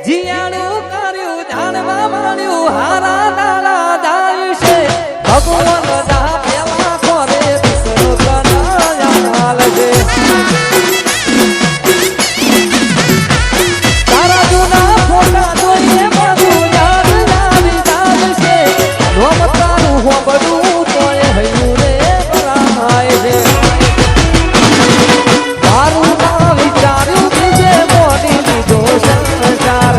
જીયાણું કર્યું જાણવા માંડ્યું હારા દાડા જાય છે ભગવાન જા પેલા કોરે વિષ્ણુ કનાયાલ છે તારા જૂના ફોટા જોઈએ બધું યાદ આવી જાય છે રોમ તારું હો બધું તોય હૈયું રે ભરાય છે મારું ના વિચાર્યું બીજે મોડી લીધો સંસાર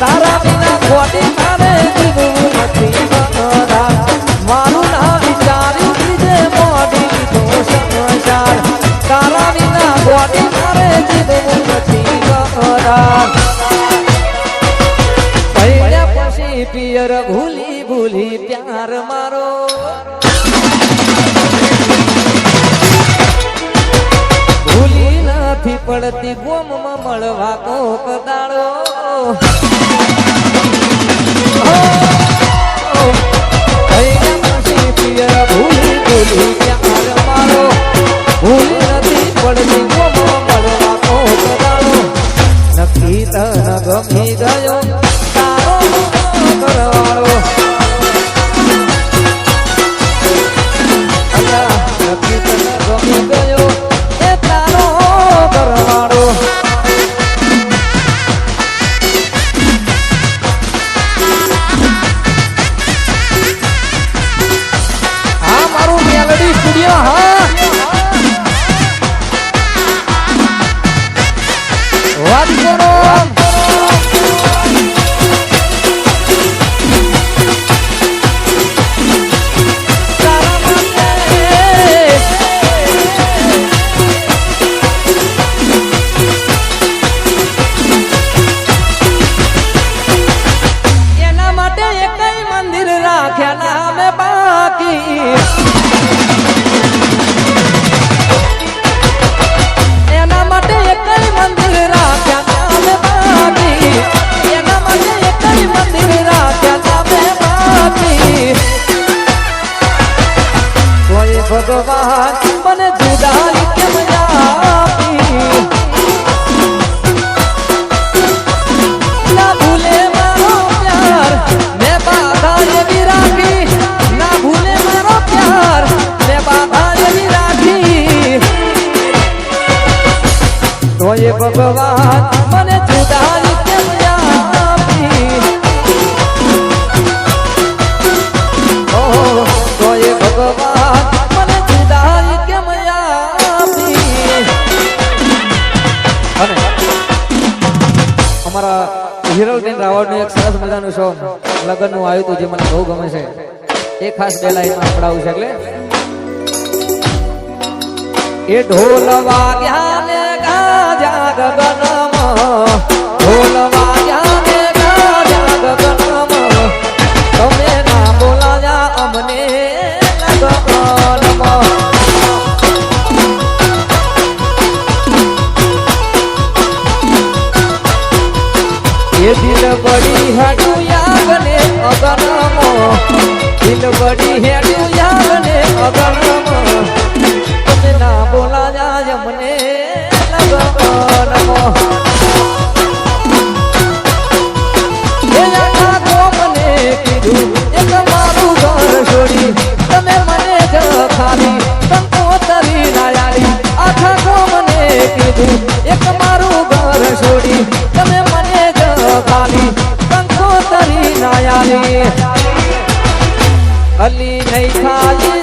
તારા વિના ખોટી તારે જીવવું નથી બનતા મારું ના વિચાર્યું બીજે મોડી લીધો સંસાર તારા વિના ખોટી તારે જીવવું નથી બનતા પહેલા પછી પિયર ભૂલી ભૂલી પ્યાર મારો ભૂલી નથી પડતી ગોમમાં મળવા કોક દાડો પછી પિયર ભૂલી ભૂલી પ્યાર મારો ભૂલી નથી પડતી ગોમમાં મળવા કોક દાડો નક્કી તન ગમી ગયો તારો કરવાળો નક્કી તન ગમી ગયો એ તારો કરવાળો હા મારું મેલડી સ્ટુડિયો હા વાત કરો એના માટે એકય મંદિર રાખ્યા નામે બાકી એના માટે એકય મંદિર રાખ્યા નામે બાકી એના માટે એકય મંદિર રાખ્યા નામે બાકી કોઈ ભગવાન મને જુદાઈ કેમ આપી ના ભૂલે મારો પ્યાર મેં બાધા એવી રાખી ના ભૂલે મારો પ્યાર મેં બાધા એવી રાખી તો એ ભગવાન મને જુદાઈ કેમ આપી તો એ ભગવાન મને જુદાઈ કેમ આપી અને અમારા હિરલબેન રાવળનું એક સરસ મજાનું સોંગ લગ્નનું આવ્યું હતું જે મને બહુ ગમે છે એ ખાસ બે લાઈનમાં સંભળાવું છે એટલે એ ઢોલ વાગ્યા ને ગાજા ગગનમાં ઢોલ વાગ્યા ને ગાજા ગગનમાં તમે ના બોલાયા અમને લગનમાં ये दिल बड़ी हटू याग ने अगनमो दिल बड़ी हटू याग ने अगनमो तुम ना बोला जा हमने लगनमो ये आखा को मने कीधुं एक मारू घर छोड़ी तमे मने ज खाली कंकोतरी ना यारी आखा को मने कीधुं एक मारू घर छोड़ी तमे मने खाली कंकोतरी नायाली अली नहीं खाली